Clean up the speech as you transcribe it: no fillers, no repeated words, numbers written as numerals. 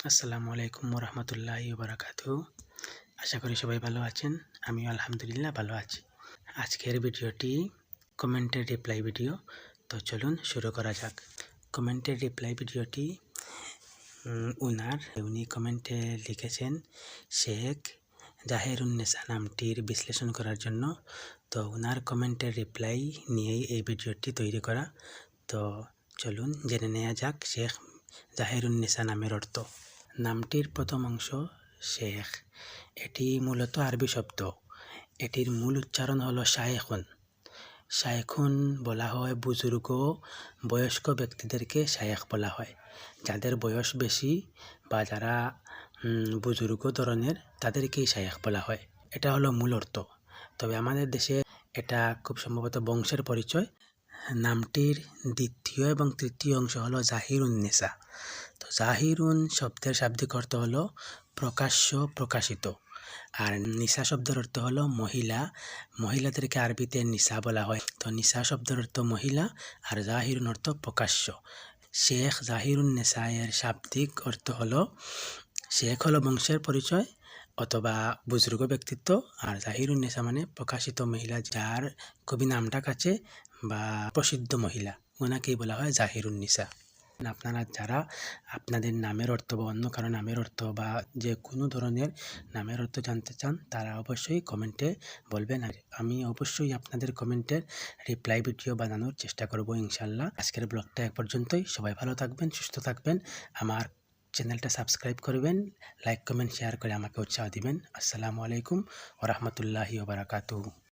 আসসালামু আলাইকুম ওরহমতুল্লাহি ওবারাকাতুহু। আশা করি সবাই ভালো আছেন। আমিও আলহামদুলিল্লাহ ভালো আছি। আজকের ভিডিওটি কমেন্টের রিপ্লাই ভিডিও। তো চলুন শুরু করা যাক। কমেন্টের রিপ্লাই ভিডিওটি উনি কমেন্টে লিখেছেন শেখ জাহেরুন্নেসা নামটির বিশ্লেষণ করার জন্য। তো উনার কমেন্টের রিপ্লাই নিয়েই এই ভিডিওটি তৈরি করা। তো চলুন জেনে নেওয়া যাক শেখ জাহেরুন্নেসা নামের অর্থ। নামটির প্রথম অংশ শেখ। এটি মূলত আরবি শব্দ। এটির মূল উচ্চারণ হলো শায়েখুন। শায়েখুন বলা হয় বুজুর্গ বয়স্ক ব্যক্তিদেরকে শায়েখ বলা হয়। যাদের বয়স বেশি বা যারা বুজুর্গ ধরনের তাদেরকেই শায়েখ বলা হয়। এটা হলো মূল অর্থ। তবে আমাদের দেশে এটা খুব সম্ভবত বংশের পরিচয়। নামটির দ্বিতীয় এবং তৃতীয় অংশ হলো জাহিরুন্নেসা। তো জাহিরুন শব্দের শাব্দিক অর্থ হলো প্রকাশ্য, প্রকাশিত। আর নিসা শব্দের অর্থ হলো মহিলা। মহিলাদেরকে আরবিতে নিসা বলা হয়। তো নিসা শব্দের অর্থ মহিলা আর জাহিরুন অর্থ প্রকাশ্য। শেখ জাহিরুন্নেসা এর শাব্দিক অর্থ হলো শেখ হলো বংশের পরিচয় অথবা বুজুর্গ ব্যক্তিত্ব, আর জাহিরুন্নেসা মানে প্রকাশিত মহিলা, যার খুবই নামডাক আছে বা প্রসিদ্ধ মহিলা, ওনাকেই বলা হয় জাহিরুন্নেসা। আপনারা যারা আপনাদের নামের অর্থ বা অন্য কারো নামের অর্থ বা যে কোনো ধরনের নামের অর্থ জানতে চান তারা অবশ্যই কমেন্টে বলবেন। আর আমি অবশ্যই আপনাদের কমেন্টের রিপ্লাই ভিডিও বানানোর চেষ্টা করব ইনশাল্লাহ। আজকের ব্লগটা এ পর্যন্তই। সবাই ভালো থাকবেন, সুস্থ থাকবেন। আমার চ্যানেলটা সাবস্ক্রাইব করবেন, লাইক কমেন্ট শেয়ার করে আমাকে উৎসাহ দিবেন। আসসালামু আলাইকুম ওরহমতুল্লাহি ওবারাকাতুহু।